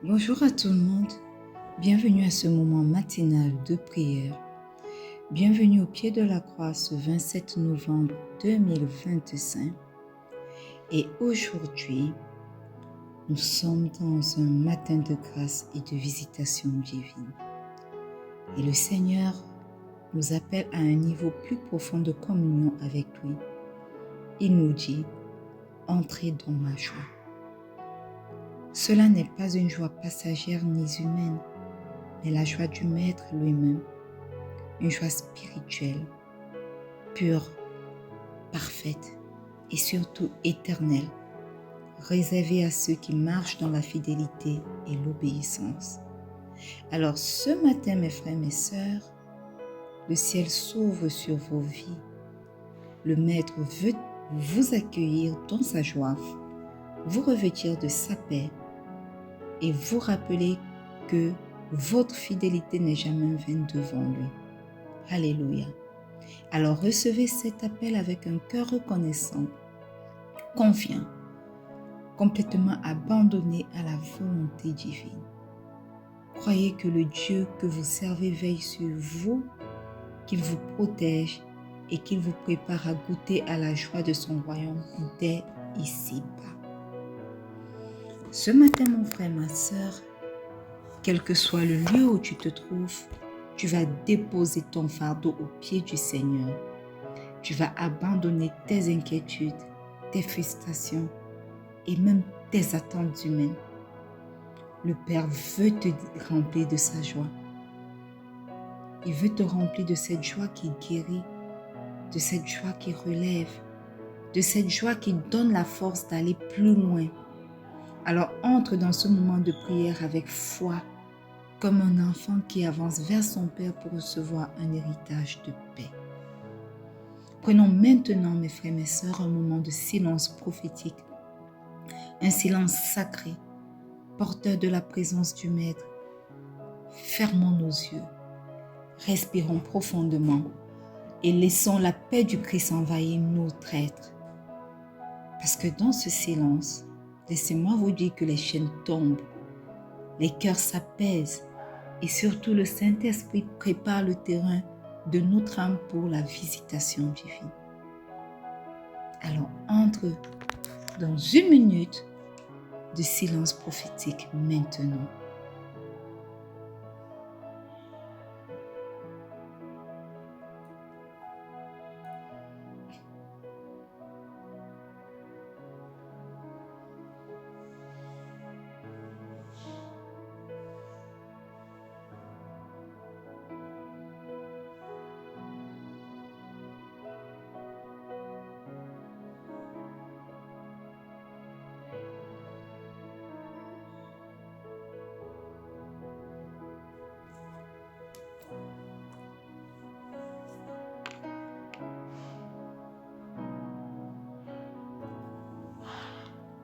Bonjour à tout le monde, bienvenue à ce moment matinal de prière. Bienvenue au pied de la croix ce 27 novembre 2025. Et aujourd'hui, nous sommes dans un matin de grâce et de visitation divine. Et le Seigneur nous appelle à un niveau plus profond de communion avec lui. Il nous dit, entrez dans ma joie. Cela n'est pas une joie passagère ni humaine, mais la joie du Maître lui-même, une joie spirituelle, pure, parfaite et surtout éternelle, réservée à ceux qui marchent dans la fidélité et l'obéissance. Alors ce matin, mes frères, mes sœurs, le ciel s'ouvre sur vos vies. Le Maître veut vous accueillir dans sa joie, vous revêtir de sa paix et vous rappeler que votre fidélité n'est jamais vaine devant lui. Alléluia. Alors recevez cet appel avec un cœur reconnaissant, confiant, complètement abandonné à la volonté divine. Croyez que le Dieu que vous servez veille sur vous, qu'il vous protège et qu'il vous prépare à goûter à la joie de son royaume dès ici-bas. Ce matin, mon frère, ma sœur, quel que soit le lieu où tu te trouves, tu vas déposer ton fardeau au pied du Seigneur. Tu vas abandonner tes inquiétudes, tes frustrations et même tes attentes humaines. Le Père veut te remplir de sa joie. Il veut te remplir de cette joie qui guérit, de cette joie qui relève, de cette joie qui donne la force d'aller plus loin. Alors entre dans ce moment de prière avec foi, comme un enfant qui avance vers son Père pour recevoir un héritage de paix. Prenons maintenant, mes frères et mes sœurs, un moment de silence prophétique, un silence sacré, porteur de la présence du Maître. Fermons nos yeux, respirons profondément et laissons la paix du Christ envahir notre être. Parce que dans ce silence, laissez-moi vous dire que les chaînes tombent, les cœurs s'apaisent et surtout le Saint-Esprit prépare le terrain de notre âme pour la visitation divine. Alors entre dans 1 minute de silence prophétique maintenant.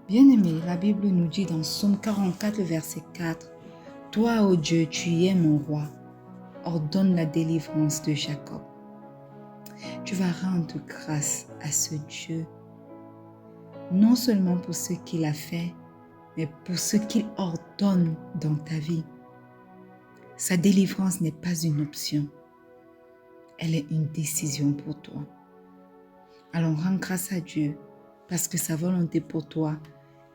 Bien-aimés, la Bible nous dit dans Psaume 44, verset 4, « Toi, ô Dieu, tu es mon roi, ordonne la délivrance de Jacob. » Tu vas rendre grâce à ce Dieu, non seulement pour ce qu'il a fait, mais pour ce qu'il ordonne dans ta vie. Sa délivrance n'est pas une option, elle est une décision pour toi. Alors rends grâce à Dieu parce que sa volonté pour toi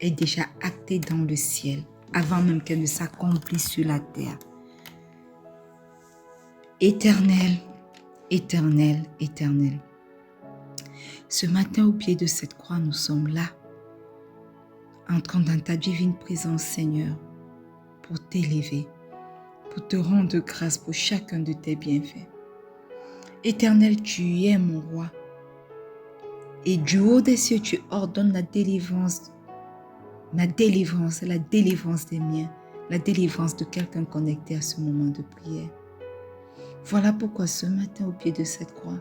est déjà actée dans le ciel avant même qu'elle ne s'accomplisse sur la terre. Éternel, éternel, éternel. Ce matin au pied de cette croix, nous sommes là, entrant dans ta divine présence, Seigneur, pour t'élever, pour te rendre grâce pour chacun de tes bienfaits. Éternel, tu es mon roi. Et du haut des cieux, tu ordonnes la délivrance, ma délivrance, la délivrance des miens, la délivrance de quelqu'un connecté à ce moment de prière. Voilà pourquoi ce matin au pied de cette croix,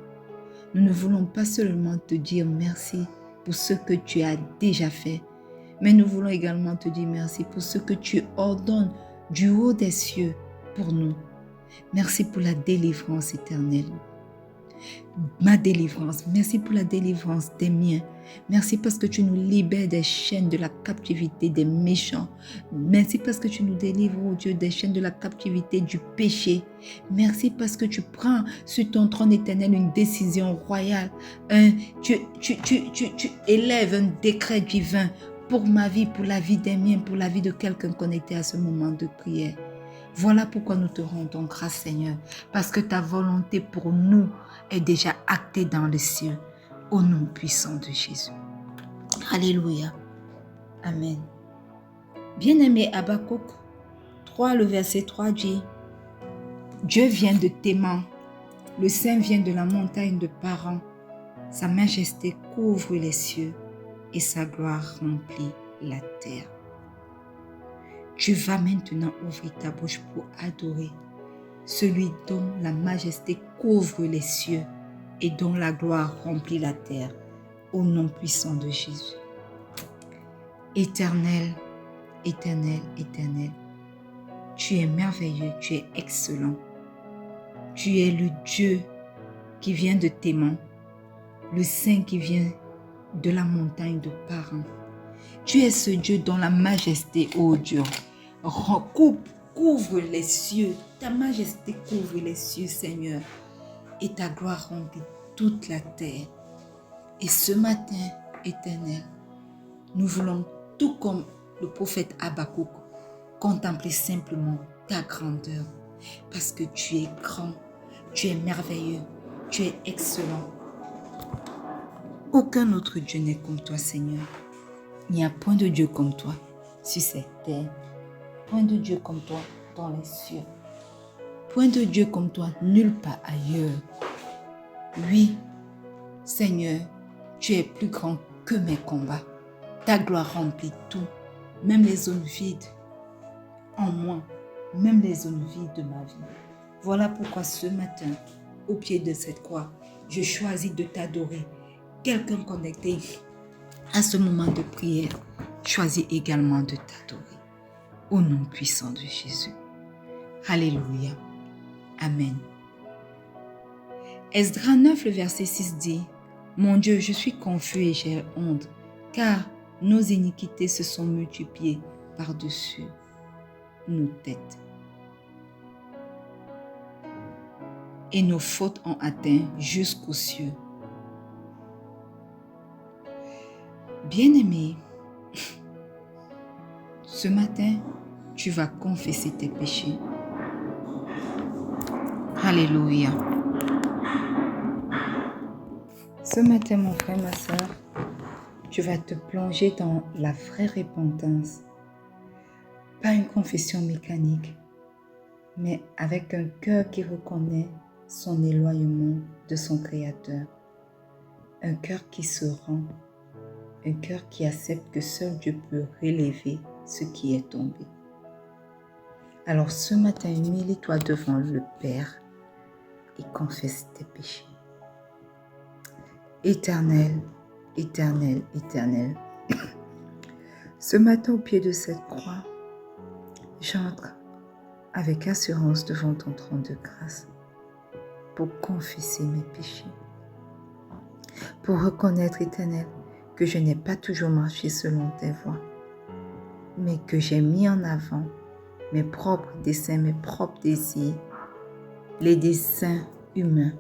nous ne voulons pas seulement te dire merci pour ce que tu as déjà fait, mais nous voulons également te dire merci pour ce que tu ordonnes du haut des cieux pour nous. Merci pour la délivrance éternelle. ma délivrance. Merci pour la délivrance des miens. Merci parce que tu nous libères des chaînes de la captivité des méchants. Merci parce que tu nous délivres, oh Dieu, des chaînes de la captivité du péché. Merci parce que tu prends sur ton trône éternel une décision royale. Tu élèves un décret divin pour ma vie, pour la vie des miens, pour la vie de quelqu'un connecté à ce moment de prière. Voilà pourquoi nous te rendons grâce, Seigneur, parce que ta volonté pour nous est déjà actée dans les cieux, au nom puissant de Jésus. Alléluia. Amen. Bien-aimé Habakkuk 3, le verset 3 dit, « Dieu vient de Théman, le Saint vient de la montagne de Paran, sa majesté couvre les cieux et sa gloire remplit la terre. » Tu vas maintenant ouvrir ta bouche pour adorer celui dont la majesté couvre les cieux et dont la gloire remplit la terre, au nom puissant de Jésus. Éternel, éternel, éternel, tu es merveilleux, tu es excellent. Tu es le Dieu qui vient de Théman, le Saint qui vient de la montagne de Paran. Tu es ce Dieu dont la majesté, ô Dieu, couvre les cieux. Ta majesté couvre les cieux, Seigneur, et ta gloire remplit toute la terre. Et ce matin, éternel, nous voulons, tout comme le prophète Habakkuk, contempler simplement ta grandeur, parce que tu es grand, tu es merveilleux, tu es excellent. Aucun autre Dieu n'est comme toi, Seigneur. Il n'y a point de Dieu comme toi sur cette terre, point de Dieu comme toi dans les cieux, point de Dieu comme toi nulle part ailleurs. Oui, Seigneur, tu es plus grand que mes combats. Ta gloire remplit tout, même les zones vides en moi, même les zones vides de ma vie. Voilà pourquoi ce matin, au pied de cette croix, je choisis de t'adorer. Quelqu'un connecté à ce moment de prière, choisis également de t'adorer. Au nom puissant de Jésus. Alléluia. Amen. Esdras 9, le verset 6 dit, « Mon Dieu, je suis confus et j'ai honte, car nos iniquités se sont multipliées par-dessus nos têtes. Et nos fautes ont atteint jusqu'aux cieux. » Bien-aimé, ce matin, tu vas confesser tes péchés. Alléluia. Ce matin, mon frère, ma soeur, tu vas te plonger dans la vraie repentance. Pas une confession mécanique, mais avec un cœur qui reconnaît son éloignement de son Créateur. Un cœur qui se rend, un cœur qui accepte que seul Dieu peut relever ce qui est tombé. Alors ce matin, humilie-toi devant le Père et confesse tes péchés. Éternel, éternel, éternel, ce matin au pied de cette croix, j'entre avec assurance devant ton trône de grâce pour confesser mes péchés, pour reconnaître, Éternel, que je n'ai pas toujours marché selon tes voies, mais que j'ai mis en avant mes propres desseins, mes propres désirs, les desseins humains,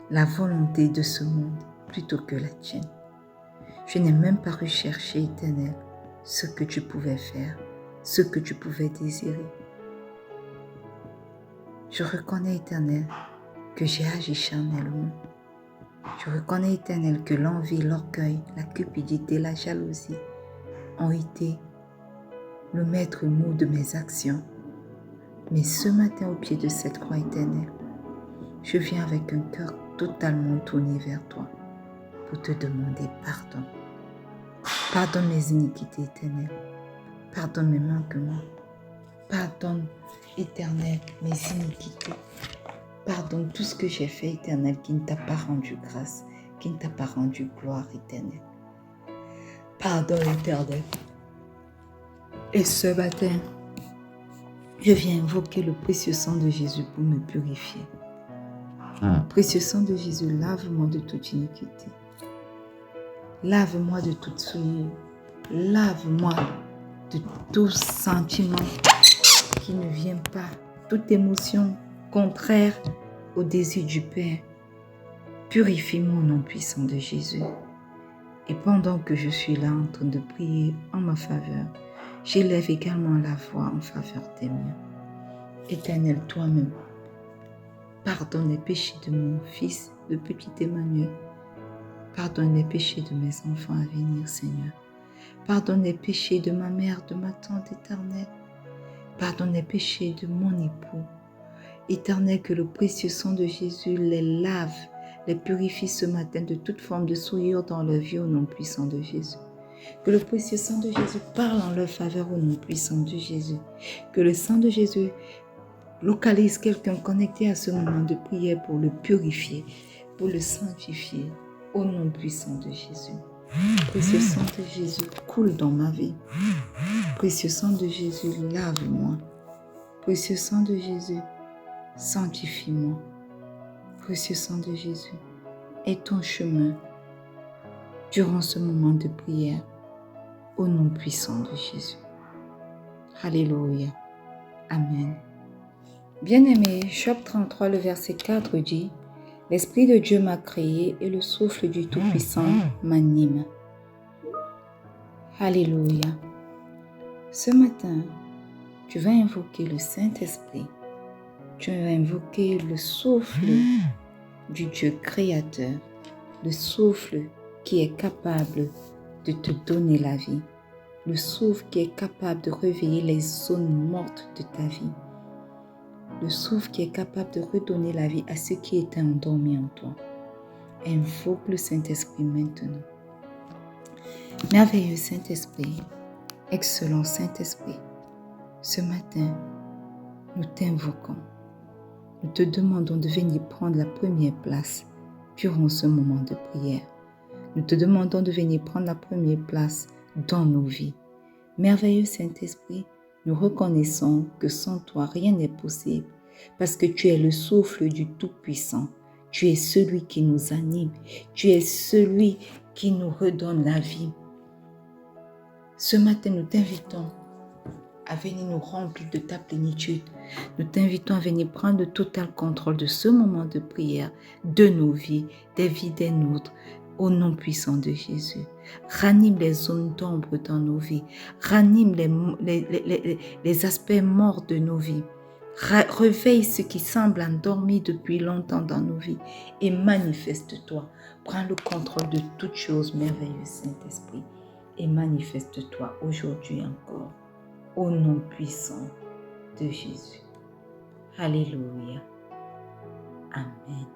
la volonté de ce monde plutôt que la tienne. Je n'ai même pas recherché, Éternel, ce que tu pouvais faire, ce que tu pouvais désirer. Je reconnais, Éternel, que j'ai agi charnellement. Je reconnais, Éternel, que l'envie, l'orgueil, la cupidité, la jalousie ont été le maître mot de mes actions. Mais ce matin, au pied de cette croix éternelle, je viens avec un cœur totalement tourné vers toi pour te demander pardon. Pardonne mes iniquités éternelles. Pardonne mes manquements. Pardonne, Éternel, mes iniquités. Pardonne tout ce que j'ai fait, Éternel, qui ne t'a pas rendu grâce, qui ne t'a pas rendu gloire, Éternel. Pardonne, Éternel. Et ce matin, je viens invoquer le précieux sang de Jésus pour me purifier. Précieux sang de Jésus, lave-moi de toute iniquité. Lave-moi de toute souillure. Lave-moi de tout sentiment qui ne vient pas, toute émotion contraire au désir du Père. Purifie-moi au nom puissant de Jésus. Et pendant que je suis là en train de prier en ma faveur, j'élève également la voix en faveur des miens. Éternel, toi-même, pardonne les péchés de mon fils, le petit Emmanuel. Pardonne les péchés de mes enfants à venir, Seigneur. Pardonne les péchés de ma mère, de ma tante éternelle. Pardonne les péchés de mon époux. Éternel, que le précieux sang de Jésus les lave, les purifie ce matin de toute forme de souillure dans leur vie au nom puissant de Jésus. Que le précieux sang de Jésus parle en leur faveur au nom puissant de Jésus. Que le sang de Jésus localise quelqu'un connecté à ce moment de prière pour le purifier, pour le sanctifier au nom puissant de Jésus. Précieux sang de Jésus coule dans ma vie. Précieux sang de Jésus, lave-moi. Précieux sang de Jésus, sanctifie-moi. Précieux sang de Jésus, aie ton chemin durant ce moment de prière au nom puissant de Jésus. Alléluia. Amen. Bien-aimé, Job 33, le verset 4 dit « L'Esprit de Dieu m'a créé et le souffle du Tout-Puissant m'anime. » Alléluia. Ce matin, tu vas invoquer le Saint-Esprit. Tu vas invoquer le souffle du Dieu créateur, le souffle qui est capable de te donner la vie, le souffle qui est capable de réveiller les zones mortes de ta vie, le souffle qui est capable de redonner la vie à ce qui était endormi en toi. Invoque le Saint-Esprit maintenant. Merveilleux Saint-Esprit, excellent Saint-Esprit, ce matin, nous t'invoquons. Nous te demandons de venir prendre la première place durant ce moment de prière. Nous te demandons de venir prendre la première place dans nos vies. Merveilleux Saint-Esprit, nous reconnaissons que sans toi, rien n'est possible parce que tu es le souffle du Tout-Puissant. Tu es celui qui nous anime. Tu es celui qui nous redonne la vie. Ce matin, nous t'invitons à venir nous remplir de ta plénitude. Nous t'invitons à venir prendre le total contrôle de ce moment de prière, de nos vies, des vies des nôtres, au nom puissant de Jésus. Ranime les zones d'ombre dans nos vies. Ranime les aspects morts de nos vies. Réveille ce qui semble endormi depuis longtemps dans nos vies et manifeste-toi. Prends le contrôle de toutes choses, merveilleux Saint-Esprit, et manifeste-toi aujourd'hui encore, au nom puissant de Jésus. Alléluia. Amen.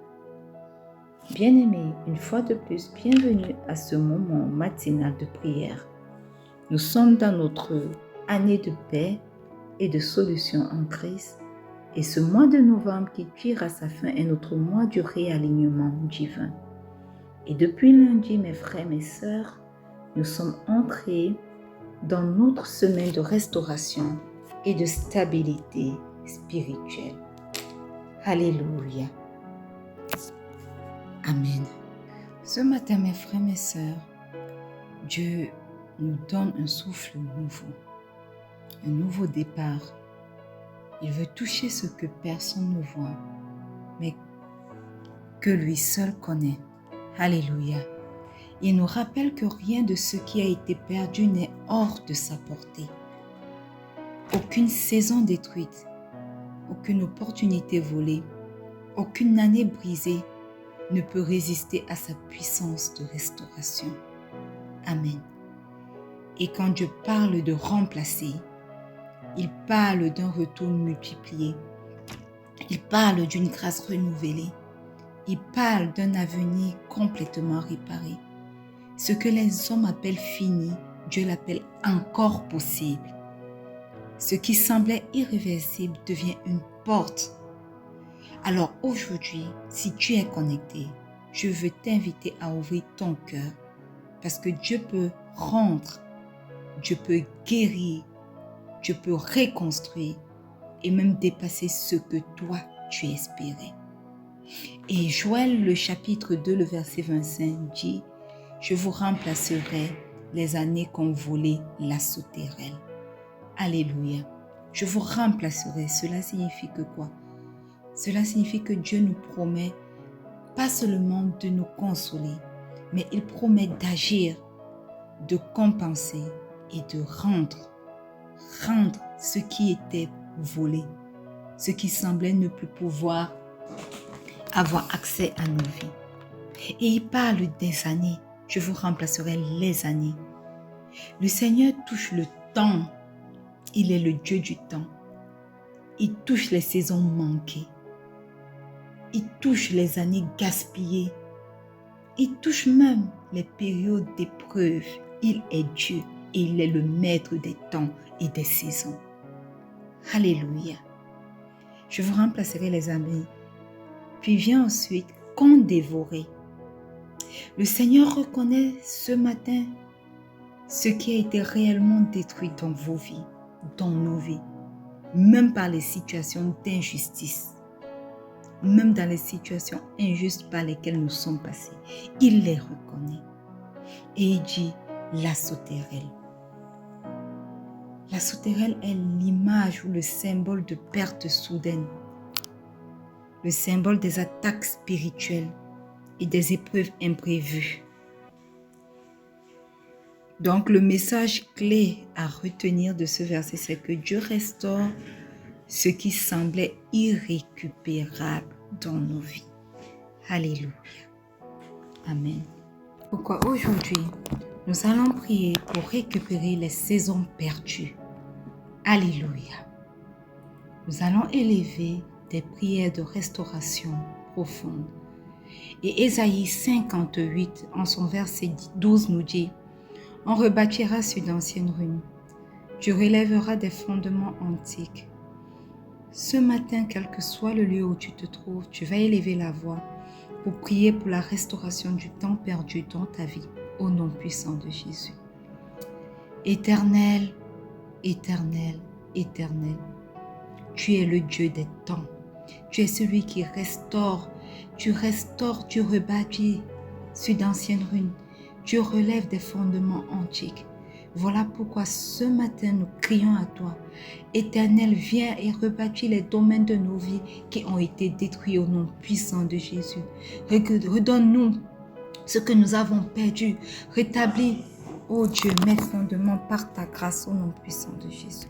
Bien-aimés, une fois de plus, bienvenue à ce moment matinal de prière. Nous sommes dans notre année de paix et de solution en Christ. Et ce mois de novembre qui tire à sa fin est notre mois du réalignement divin. Et depuis lundi, mes frères, mes sœurs, nous sommes entrés dans notre semaine de restauration et de stabilité spirituelle. Alléluia. Amen. Ce matin, mes frères, mes sœurs, Dieu nous donne un souffle nouveau, un nouveau départ. Il veut toucher ce que personne ne voit, mais que lui seul connaît. Alléluia. Il nous rappelle que rien de ce qui a été perdu n'est hors de sa portée. Aucune saison détruite, aucune opportunité volée, aucune année brisée ne peut résister à sa puissance de restauration. Amen. Et quand Dieu parle de remplacer, il parle d'un retour multiplié. Il parle d'une grâce renouvelée. Il parle d'un avenir complètement réparé. Ce que les hommes appellent fini, Dieu l'appelle encore possible. Ce qui semblait irréversible devient une porte. Alors aujourd'hui, si tu es connecté, je veux t'inviter à ouvrir ton cœur parce que Dieu peut rendre, Dieu peut guérir, Dieu peut reconstruire et même dépasser ce que toi tu espérais. Et Joël, le chapitre 2, le verset 25 dit, « Je vous remplacerai les années qu'ont volé la sauterelle. » Alléluia. Je vous remplacerai. Cela signifie que quoi? Cela signifie que Dieu nous promet pas seulement de nous consoler, mais il promet d'agir, de compenser et de rendre ce qui était volé, ce qui semblait ne plus pouvoir avoir accès à nos vies. Et il parle des années. Je vous remplacerai les années. Le Seigneur touche le temps. Il est le Dieu du temps. Il touche les saisons manquées. Il touche les années gaspillées. Il touche même les périodes d'épreuve. Il est Dieu et il est le maître des temps et des saisons. Alléluia. Je vous remplacerai les années. Puis vient ensuite, qu'en dévorer. Le Seigneur reconnaît ce matin ce qui a été réellement détruit dans vos vies, dans nos vies, même par les situations d'injustice, même dans les situations injustes par lesquelles nous sommes passés. Il les reconnaît. Et il dit, la sauterelle. La sauterelle est l'image ou le symbole de perte soudaine, le symbole des attaques spirituelles et des épreuves imprévues. Donc le message clé à retenir de ce verset, c'est que Dieu restaure ce qui semblait irrécupérable dans nos vies. Alléluia. Amen. Pourquoi aujourd'hui, nous allons prier pour récupérer les saisons perdues. Alléluia. Nous allons élever des prières de restauration profonde. Et Ésaïe 58, en son verset 12, nous dit, « On rebâtira sur d'anciennes ruines. Tu relèveras des fondements antiques. » Ce matin, quel que soit le lieu où tu te trouves, tu vas élever la voix pour prier pour la restauration du temps perdu dans ta vie, au nom puissant de Jésus. Éternel, éternel, éternel, tu es le Dieu des temps. Tu es celui qui restaure. Tu restaures, tu rebâtis sur d'anciennes ruines. Tu relèves des fondements antiques. Voilà pourquoi ce matin nous crions à toi. Éternel, viens et rebâtis les domaines de nos vies qui ont été détruits au nom puissant de Jésus. Redonne-nous ce que nous avons perdu. Rétablis, ô Dieu, mes fondements par ta grâce au nom puissant de Jésus.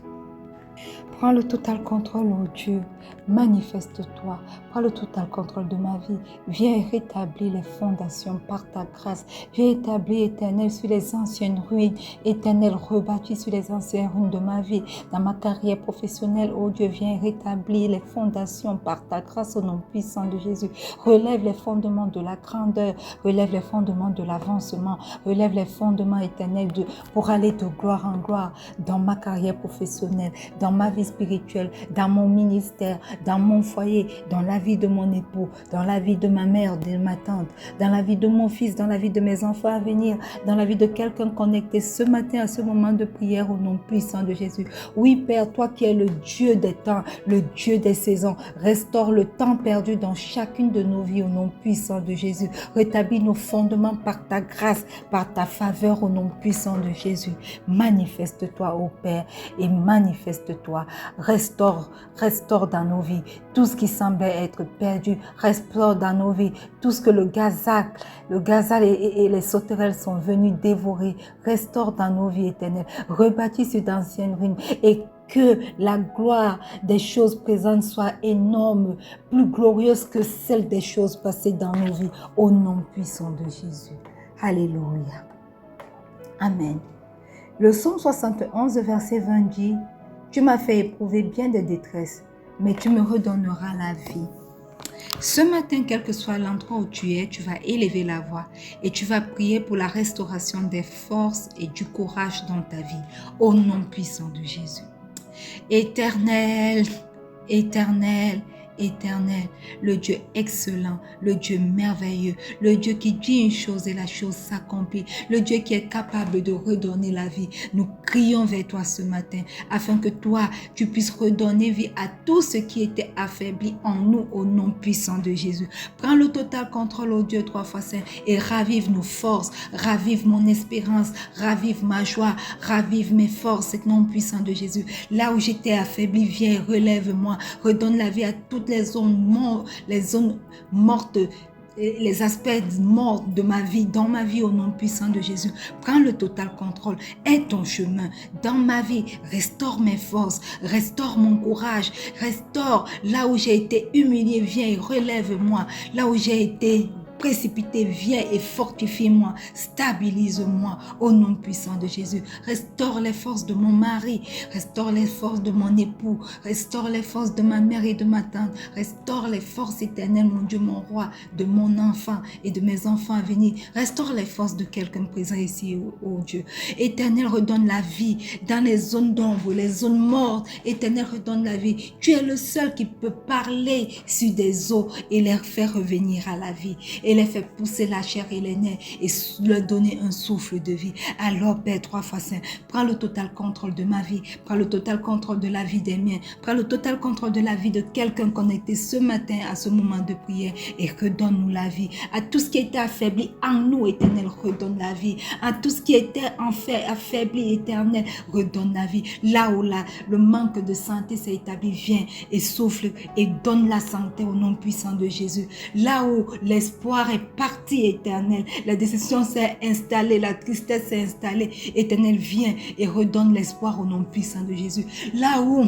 Prends le total contrôle, ô Dieu. Manifeste-toi. Prends le total contrôle de ma vie. Viens rétablir les fondations par ta grâce. Viens établir, Éternel, sur les anciennes ruines. Éternel, rebâtis sur les anciennes ruines de ma vie. Dans ma carrière professionnelle, ô Dieu, viens rétablir les fondations par ta grâce au nom puissant de Jésus. Relève les fondements de la grandeur. Relève les fondements de l'avancement. Relève les fondements, Éternel, pour aller de gloire en gloire dans ma carrière professionnelle, dans ma vie spirituelle, dans mon ministère, dans mon foyer, dans la vie de mon époux, dans la vie de ma mère, de ma tante, dans la vie de mon fils, dans la vie de mes enfants à venir, dans la vie de quelqu'un connecté ce matin à ce moment de prière au nom puissant de Jésus. Oui, Père, toi qui es le Dieu des temps, le Dieu des saisons, restaure le temps perdu dans chacune de nos vies au nom puissant de Jésus. Rétablis nos fondements par ta grâce, par ta faveur au nom puissant de Jésus. Manifeste-toi, ô Père, et manifeste-toi. Restaure dans nos vies tout ce qui semblait être perdu. Restaure dans nos vies tout ce que le gazelle et les sauterelles sont venus dévorer. Restaure dans nos vies éternelles. Rebâtis sur d'anciennes ruines et que la gloire des choses présentes soit énorme, plus glorieuse que celle des choses passées dans nos vies. Au nom puissant de Jésus. Alléluia. Amen. Le psaume 71, verset 20 dit, « Tu m'as fait éprouver bien des détresses, mais tu me redonneras la vie. » Ce matin, quel que soit l'endroit où tu es, tu vas élever la voix et tu vas prier pour la restauration des forces et du courage dans ta vie, au nom puissant de Jésus. Éternel, éternel, éternel, le Dieu excellent, le Dieu merveilleux, le Dieu qui dit une chose et la chose s'accomplit, le Dieu qui est capable de redonner la vie. Nous crions vers toi ce matin afin que toi, tu puisses redonner vie à tout ce qui était affaibli en nous au nom puissant de Jésus. Prends le total contrôle, ô Dieu, 3 fois saint, et ravive nos forces, ravive mon espérance, ravive ma joie, ravive mes forces, au nom puissant de Jésus. Là où j'étais affaibli, viens, relève-moi, redonne la vie à toutes les zones mortes, les aspects morts de ma vie, dans ma vie au nom puissant de Jésus. Prends le total contrôle, aide ton chemin dans ma vie, restaure mes forces, restaure mon courage, restaure là où j'ai été humilié, viens et relève-moi, là où j'ai été précipité, viens et fortifie-moi, stabilise-moi au nom puissant de Jésus. Restaure les forces de mon mari, restaure les forces de mon époux, restaure les forces de ma mère et de ma tante, restaure les forces éternelles, mon Dieu, mon roi, de mon enfant et de mes enfants à venir. Restaure les forces de quelqu'un présent ici, oh Dieu. Éternel, redonne la vie dans les zones d'ombre, les zones mortes. Éternel, redonne la vie. Tu es le seul qui peut parler sur des eaux et les faire revenir à la vie. Et les faire pousser la chair et les nerfs et leur donner un souffle de vie. Alors, Père 3 fois saint, prends le total contrôle de ma vie, prends le total contrôle de la vie des miens, prends le total contrôle de la vie de quelqu'un connecté ce matin à ce moment de prière et redonne-nous la vie. À tout ce qui était affaibli en nous, Éternel, redonne la vie. À tout ce qui était en fait affaibli, Éternel, redonne la vie. Là où le manque de santé s'est établi, viens et souffle et donne la santé au nom puissant de Jésus. Là où l'espoir est parti, Éternel, la déception s'est installée, la tristesse s'est installée, Éternel, viens et redonne l'espoir au nom puissant de Jésus. Là où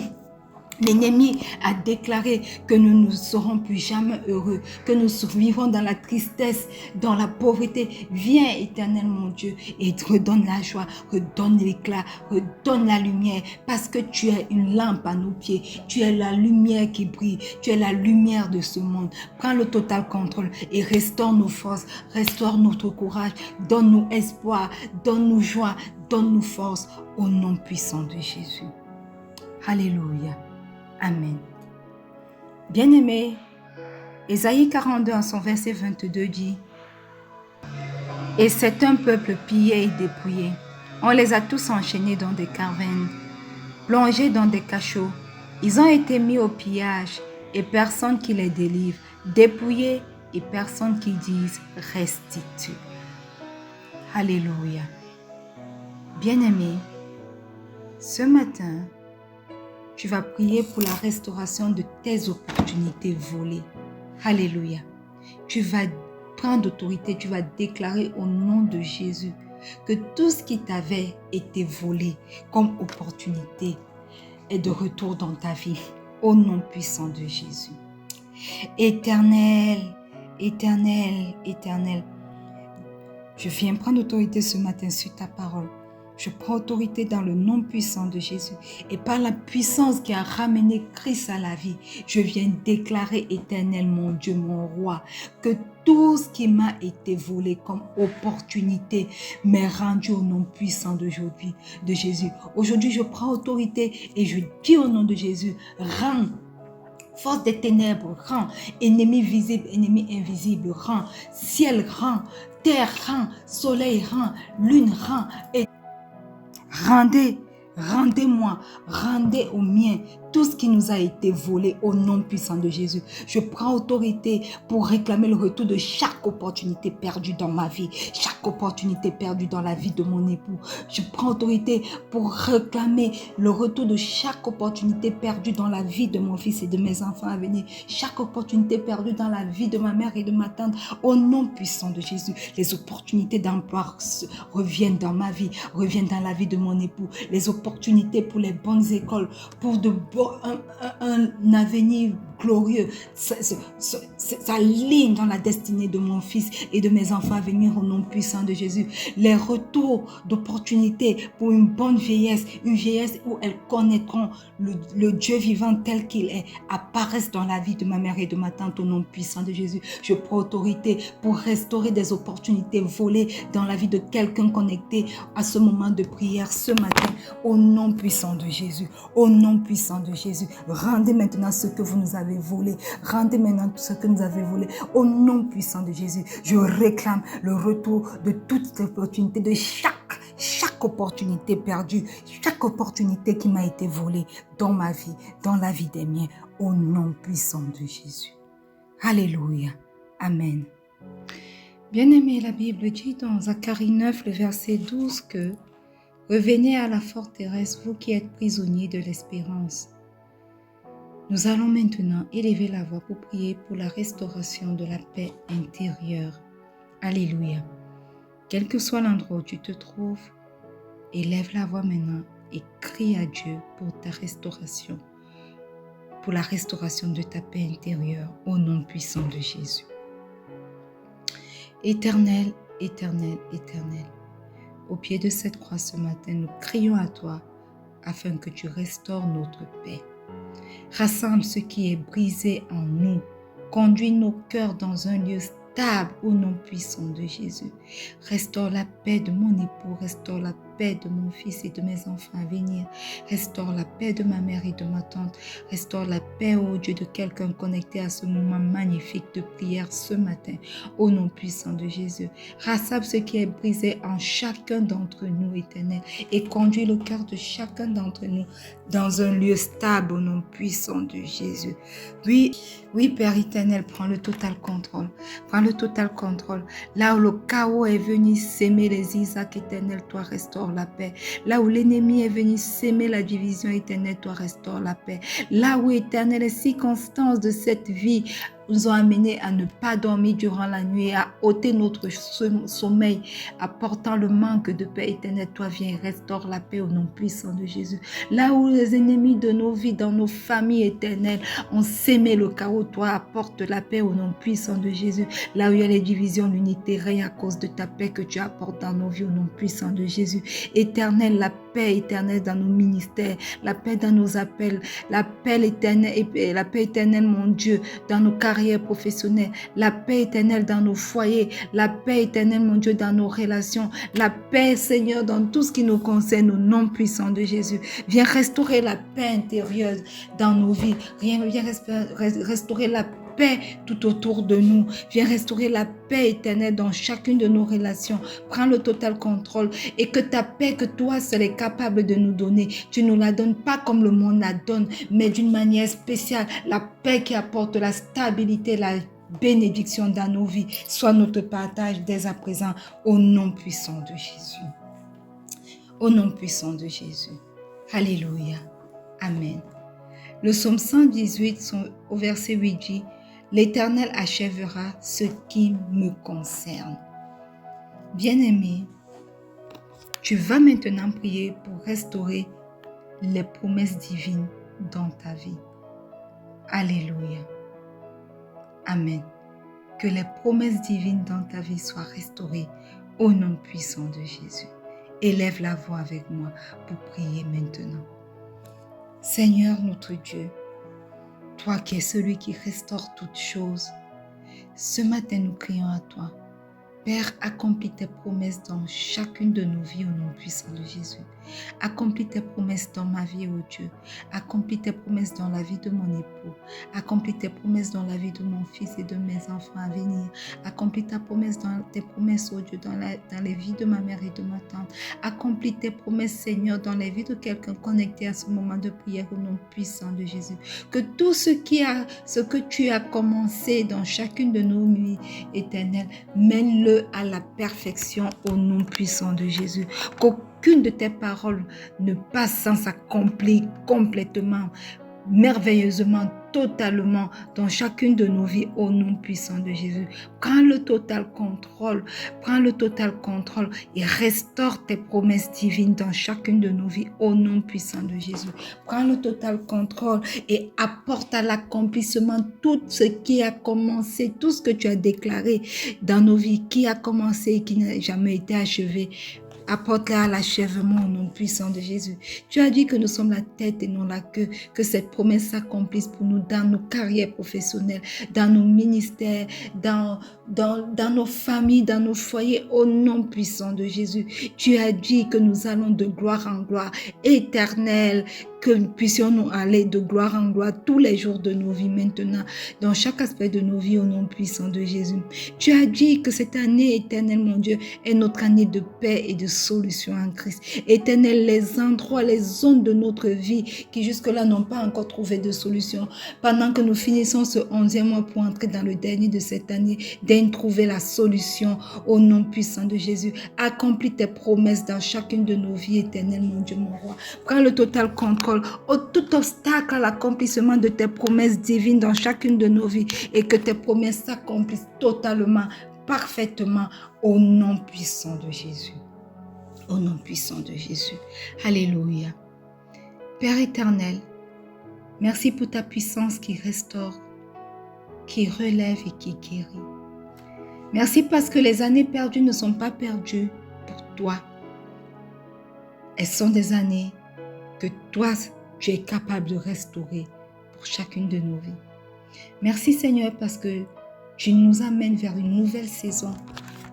l'ennemi a déclaré que nous ne serons plus jamais heureux, que nous survivrons dans la tristesse, dans la pauvreté. Viens, Éternel mon Dieu, et redonne la joie, redonne l'éclat, redonne la lumière, parce que tu es une lampe à nos pieds. Tu es la lumière qui brille, tu es la lumière de ce monde. Prends le total contrôle et restaure nos forces, restaure notre courage, donne-nous espoir, donne-nous joie, donne-nous force, au nom puissant de Jésus. Alléluia. Amen. Bien-aimé, Ésaïe 42 en son verset 22 dit: Et c'est un peuple pillé et dépouillé. On les a tous enchaînés dans des cavernes, plongés dans des cachots. Ils ont été mis au pillage et personne qui les délivre, dépouillés et personne qui dise restitue. Alléluia. Bien-aimé, ce matin, tu vas prier pour la restauration de tes opportunités volées. Alléluia. Tu vas prendre autorité, tu vas déclarer au nom de Jésus que tout ce qui t'avait été volé comme opportunité est de retour dans ta vie. Au nom puissant de Jésus. Éternel, éternel, éternel, je viens prendre autorité ce matin sur ta parole. Je prends autorité dans le nom puissant de Jésus. Et par la puissance qui a ramené Christ à la vie, je viens déclarer, Éternel, mon Dieu, mon roi, que tout ce qui m'a été volé comme opportunité m'est rendu au nom puissant de Jésus. Aujourd'hui, je prends autorité et je dis au nom de Jésus, rends. Force des ténèbres, rend. Ennemi visible, ennemi invisible, rend. Ciel, rend. Terre, rend. Soleil, rend. Lune, rend. Et rendez-moi, rendez aux miens tout ce qui nous a été volé au nom puissant de Jésus. Je prends autorité pour réclamer le retour de chaque opportunité perdue dans ma vie, chaque opportunité perdue dans la vie de mon époux. Je prends autorité pour réclamer le retour de chaque opportunité perdue dans la vie de mon fils et de mes enfants à venir, chaque opportunité perdue dans la vie de ma mère et de ma tante au nom puissant de Jésus. Les opportunités d'emploi reviennent dans ma vie, reviennent dans la vie de mon époux. Les opportunités pour les bonnes écoles, pour un avenir glorieux, ça ligne dans la destinée de mon fils et de mes enfants à venir au nom puissant de Jésus. Les retours d'opportunités pour une bonne vieillesse, une vieillesse où elles connaîtront le Dieu vivant tel qu'il est, apparaissent dans la vie de ma mère et de ma tante au nom puissant de Jésus. Je prends autorité pour restaurer des opportunités volées dans la vie de quelqu'un connecté à ce moment de prière ce matin au nom puissant de Jésus. Au nom puissant de Jésus, rendez maintenant ce que vous nous avez avez volé. Rendez maintenant tout ce que nous avons volé. Au nom puissant de Jésus, je réclame le retour de toute opportunité, de chaque opportunité perdue, chaque opportunité qui m'a été volée dans ma vie, dans la vie des miens, au nom puissant de Jésus. Alléluia. Amen. Bien-aimé, la Bible dit dans Zacharie 9, le verset 12 que « Revenez à la forteresse, vous qui êtes prisonniers de l'espérance. » Nous allons maintenant élever la voix pour prier pour la restauration de la paix intérieure. Alléluia. Quel que soit l'endroit où tu te trouves, élève la voix maintenant et crie à Dieu pour ta restauration, pour la restauration de ta paix intérieure au nom puissant de Jésus. Éternel, éternel, éternel, au pied de cette croix ce matin, nous crions à toi afin que tu restaures notre paix. Rassemble ce qui est brisé en nous, conduis nos cœurs dans un lieu stable au nom puissant de Jésus. Restaure la paix de mon époux, restaure la paix de mon fils et de mes enfants à venir. Restaure la paix de ma mère et de ma tante. Restaure la paix, ô Dieu, de quelqu'un connecté à ce moment magnifique de prière ce matin, au nom puissant de Jésus. Rassemble ce qui est brisé en chacun d'entre nous, éternel, et conduis le cœur de chacun d'entre nous dans un lieu stable au nom puissant de Jésus. Oui, Père éternel, prends le total contrôle. Prends le total contrôle. Là où le chaos est venu s'aimer les Isaac éternel, toi restaure la paix. Là où l'ennemi est venu s'aimer la division éternelle, toi restaure la paix. Là où éternel, les circonstances de cette vie nous ont amenés à ne pas dormir durant la nuit, à ôter notre sommeil, apportant le manque de paix éternelle. Toi viens et restaure la paix au nom puissant de Jésus. Là où les ennemis de nos vies, dans nos familles éternelles, ont sémé le chaos, toi apporte la paix au nom puissant de Jésus. Là où il y a les divisions, l'unité règne à cause de ta paix que tu apportes dans nos vies au nom puissant de Jésus. Éternel, la paix éternelle dans nos ministères, la paix dans nos appels, la paix éternelle, mon Dieu, dans nos carrières professionnelles, la paix éternelle dans nos foyers, la paix éternelle, mon Dieu, dans nos relations, la paix, Seigneur, dans tout ce qui nous concerne au nom puissant de Jésus. Viens restaurer la paix intérieure dans nos vies. Viens restaurer la paix tout autour de nous. Viens restaurer la paix éternelle dans chacune de nos relations. Prends le total contrôle et que ta paix que toi seul es capable de nous donner, tu ne nous la donnes pas comme le monde la donne, mais d'une manière spéciale. La paix qui apporte la stabilité, la bénédiction dans nos vies, soit notre partage dès à présent au nom puissant de Jésus. Au nom puissant de Jésus. Alléluia. Amen. Le psaume 118 au verset 8 dit « L'Éternel achèvera ce qui me concerne. » Bien-aimé, tu vas maintenant prier pour restaurer les promesses divines dans ta vie. Alléluia. Amen. Que les promesses divines dans ta vie soient restaurées au nom puissant de Jésus. Élève la voix avec moi pour prier maintenant. Seigneur notre Dieu, toi qui es celui qui restaure toutes choses, ce matin nous crions à toi. Père, accomplis tes promesses dans chacune de nos vies au nom puissant de Jésus. Accomplis tes promesses dans ma vie, ô Dieu. Accomplis tes promesses dans la vie de mon époux. Accomplis tes promesses dans la vie de mon fils et de mes enfants à venir. Accomplis tes promesses, ô Dieu, dans les vies de ma mère et de ma tante. Accomplis tes promesses, Seigneur, dans les vies de quelqu'un connecté à ce moment de prière au nom puissant de Jésus. Que tout ce que tu as commencé dans chacune de nos nuits éternelles, mène-le à la perfection au nom puissant de Jésus. Qu'aucune de tes paroles ne passe sans s'accomplir complètement, merveilleusement, totalement dans chacune de nos vies au nom puissant de Jésus. Prends le total contrôle et restaure tes promesses divines dans chacune de nos vies au nom puissant de Jésus. Prends le total contrôle et apporte à l'accomplissement tout ce qui a commencé, tout ce que tu as déclaré dans nos vies, qui a commencé et qui n'a jamais été achevé. Apporte-la à l'achèvement au nom puissant de Jésus. Tu as dit que nous sommes la tête et non la queue, que cette promesse s'accomplisse pour nous dans nos carrières professionnelles, dans nos ministères, dans nos familles, dans nos foyers, au nom puissant de Jésus. Tu as dit que nous allons de gloire en gloire éternelle, que nous puissions nous aller de gloire en gloire tous les jours de nos vies maintenant, dans chaque aspect de nos vies au nom puissant de Jésus. Tu as dit que cette année, Éternel mon Dieu, est notre année de paix et de solution en Christ. Éternel, les endroits, les zones de notre vie qui jusque-là n'ont pas encore trouvé de solution, pendant que nous finissons ce 11e mois pour entrer dans le dernier de cette année, d'aide trouver la solution au nom puissant de Jésus. Accomplis tes promesses dans chacune de nos vies, Éternel mon Dieu, mon roi. Prends le total contrôle au tout obstacle à l'accomplissement de tes promesses divines dans chacune de nos vies et que tes promesses s'accomplissent totalement, parfaitement au nom puissant de Jésus. Au nom puissant de Jésus. Alléluia. Père éternel, merci pour ta puissance qui restaure, qui relève et qui guérit. Merci parce que les années perdues ne sont pas perdues pour toi. Elles sont des années que toi, tu es capable de restaurer pour chacune de nos vies. Merci Seigneur parce que tu nous amènes vers une nouvelle saison,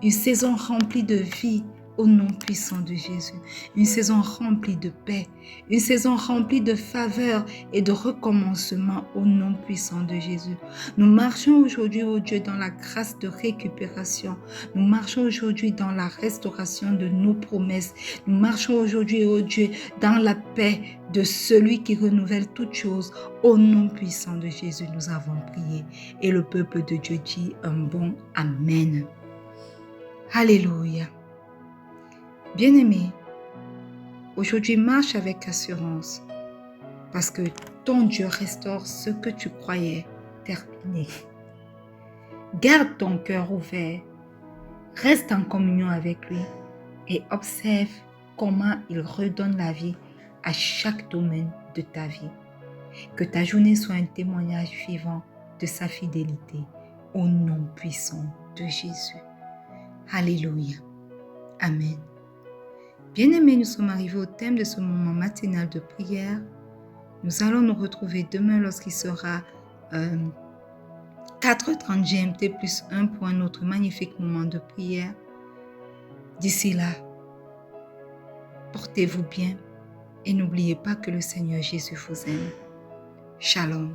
une saison remplie de vie au nom puissant de Jésus, une saison remplie de paix, une saison remplie de faveur et de recommencement au nom puissant de Jésus. Nous marchons aujourd'hui, oh Dieu, dans la grâce de récupération. Nous marchons aujourd'hui dans la restauration de nos promesses. Nous marchons aujourd'hui, oh Dieu, dans la paix de celui qui renouvelle toutes choses. Au nom puissant de Jésus, nous avons prié. Et le peuple de Dieu dit un bon Amen. Alléluia. Bien-aimé, aujourd'hui marche avec assurance parce que ton Dieu restaure ce que tu croyais terminé. Garde ton cœur ouvert, reste en communion avec lui et observe comment il redonne la vie à chaque domaine de ta vie. Que ta journée soit un témoignage vivant de sa fidélité au nom puissant de Jésus. Alléluia. Amen. Bien-aimés, nous sommes arrivés au thème de ce moment matinal de prière. Nous allons nous retrouver demain lorsqu'il sera 4h30 GMT plus 1 pour un autre magnifique moment de prière. D'ici là, portez-vous bien et n'oubliez pas que le Seigneur Jésus vous aime. Shalom.